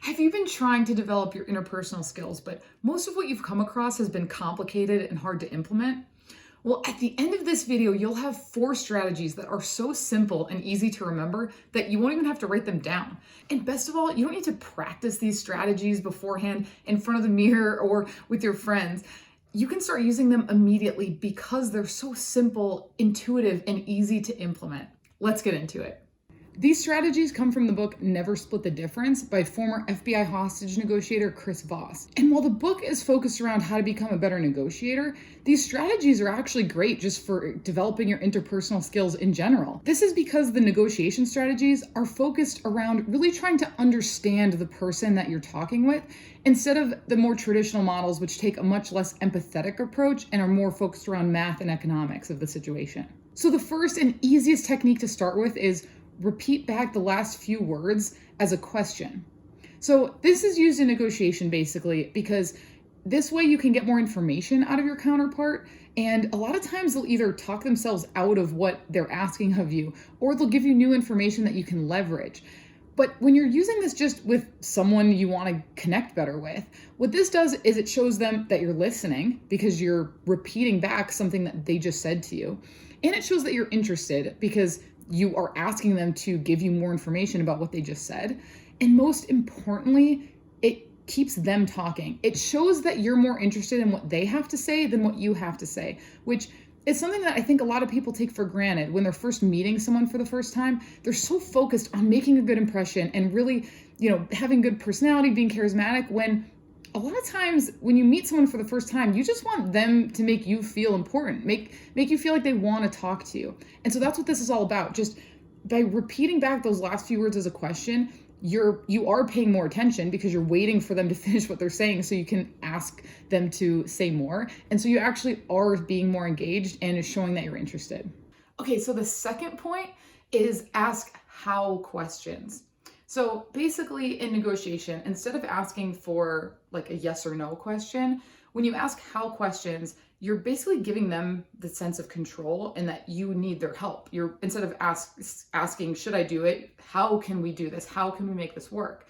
Have you been trying to develop your interpersonal skills, but most of what you've come across has been complicated and hard to implement? Well, at the end of this video, you'll have 4 strategies that are so simple and easy to remember that you won't even have to write them down. And best of all, you don't need to practice these strategies beforehand in front of the mirror or with your friends. You can start using them immediately because they're so simple, intuitive, and easy to implement. Let's get into it. These strategies come from the book Never Split the Difference by former FBI hostage negotiator Chris Voss. And while the book is focused around how to become a better negotiator, these strategies are actually great just for developing your interpersonal skills in general. This is because the negotiation strategies are focused around really trying to understand the person that you're talking with instead of the more traditional models, which take a much less empathetic approach and are more focused around math and economics of the situation. So the first and easiest technique to start with is repeat back the last few words as a question. So this is used in negotiation basically because this way you can get more information out of your counterpart, and a lot of times they'll either talk themselves out of what they're asking of you or they'll give you new information that you can leverage. But when you're using this just with someone you want to connect better with, what this does is it shows them that you're listening because you're repeating back something that they just said to you. And it shows that you're interested because you are asking them to give you more information about what they just said. And most importantly, it keeps them talking. It shows that you're more interested in what they have to say than what you have to say, which is something that I think a lot of people take for granted when they're first meeting someone for the first time. They're so focused on making a good impression and really, having good personality, being charismatic, when a lot of times when you meet someone for the first time, you just want them to make you feel important, make you feel like they want to talk to you. And so that's what this is all about. Just by repeating back those last few words as a question, you are paying more attention because you're waiting for them to finish what they're saying so you can ask them to say more. And so you actually are being more engaged and is showing that you're interested. Okay, so the second point is ask how questions. So basically in negotiation, instead of asking for like a yes or no question, when you ask how questions, you're basically giving them the sense of control and that you need their help. You're instead of asking, should I do it? How can we do this? How can we make this work?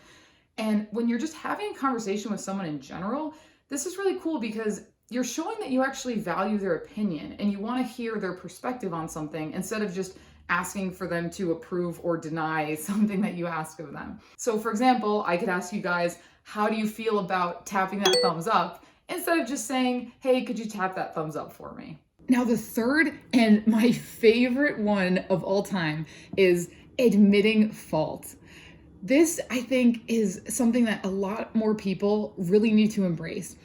And when you're just having a conversation with someone in general, this is really cool because you're showing that you actually value their opinion and you want to hear their perspective on something instead of just asking for them to approve or deny something that you ask of them. So for example, I could ask you guys, how do you feel about tapping that thumbs up? Instead of just saying, hey, could you tap that thumbs up for me? Now the third and my favorite one of all time is admitting fault. This, I think, is something that a lot more people really need to embrace.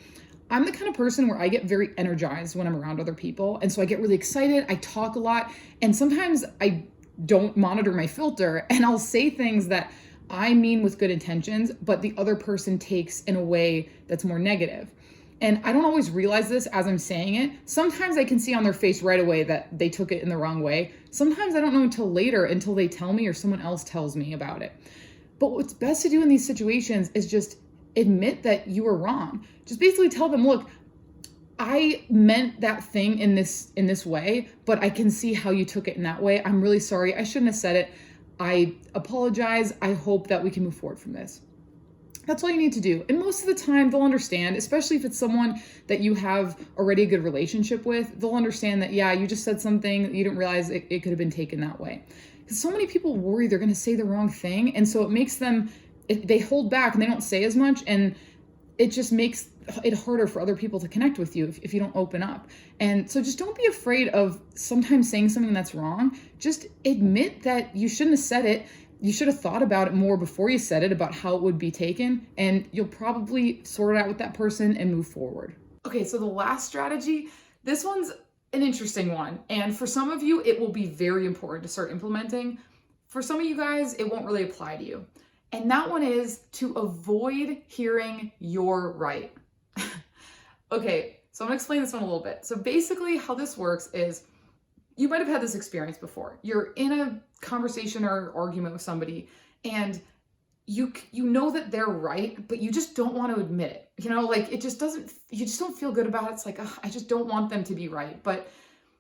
I'm the kind of person where I get very energized when I'm around other people. And so I get really excited. I talk a lot. And sometimes I don't monitor my filter and I'll say things that I mean with good intentions, but the other person takes in a way that's more negative. And I don't always realize this as I'm saying it. Sometimes I can see on their face right away that they took it in the wrong way. Sometimes I don't know until later, until they tell me or someone else tells me about it. But what's best to do in these situations is just admit that you were wrong. Just basically tell them, look, I meant that thing in this way, but I can see how you took it in that way. I'm really sorry. I shouldn't have said it. I apologize. I hope that we can move forward from this. That's all you need to do. And most of the time they'll understand, especially if it's someone that you have already a good relationship with, they'll understand that, yeah, you just said something that you didn't realize it could have been taken that way. Because so many people worry they're going to say the wrong thing. And so it makes them, they hold back and they don't say as much, and it just makes it harder for other people to connect with you if you don't open up. And so just don't be afraid of sometimes saying something that's wrong. Just admit that you shouldn't have said it. You should have thought about it more before you said it, about how it would be taken, and you'll probably sort it out with that person and move forward. Okay, so the last strategy, this one's an interesting one. And for some of you, it will be very important to start implementing. For some of you guys, it won't really apply to you. And that one is to avoid hearing "you're right." Okay, so I'm gonna explain this one a little bit. So basically how this works is, you might have had this experience before. You're in a conversation or argument with somebody and you know that they're right, but you just don't want to admit it. You just don't feel good about it. It's like, I just don't want them to be right, but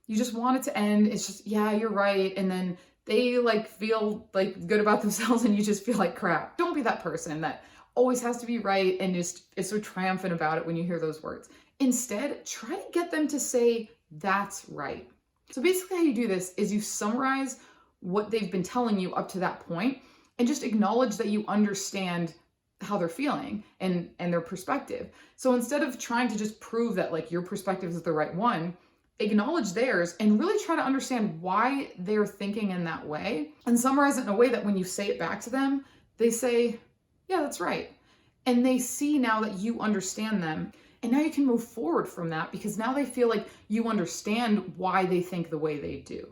you just want it to end. It's just, yeah, you're right. And then they feel good about themselves and you just feel like crap. Don't be that person that always has to be right and just is so triumphant about it when you hear those words. Instead, try to get them to say, that's right. So basically how you do this is you summarize what they've been telling you up to that point and just acknowledge that you understand how they're feeling and their perspective. So instead of trying to just prove that like your perspective is the right one, acknowledge theirs and really try to understand why they're thinking in that way and summarize it in a way that when you say it back to them, they say, yeah, that's right. And they see now that you understand them. And now you can move forward from that because now they feel like you understand why they think the way they do.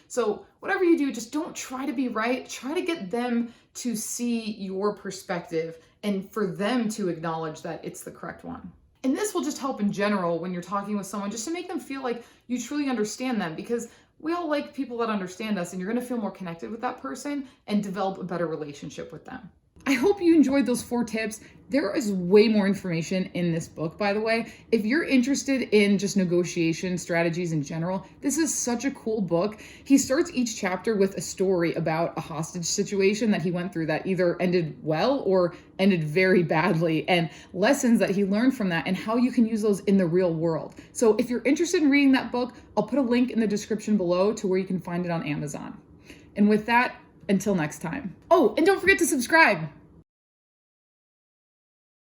So whatever you do, just don't try to be right. Try to get them to see your perspective and for them to acknowledge that it's the correct one. And this will just help in general when you're talking with someone, just to make them feel like you truly understand them, because we all like people that understand us, and you're going to feel more connected with that person and develop a better relationship with them. I hope you enjoyed those 4 tips. There is way more information in this book, by the way. If you're interested in just negotiation strategies in general, this is such a cool book. He starts each chapter with a story about a hostage situation that he went through that either ended well or ended very badly, and lessons that he learned from that and how you can use those in the real world. So if you're interested in reading that book, I'll put a link in the description below to where you can find it on Amazon. And with that, until next time. Oh, and don't forget to subscribe.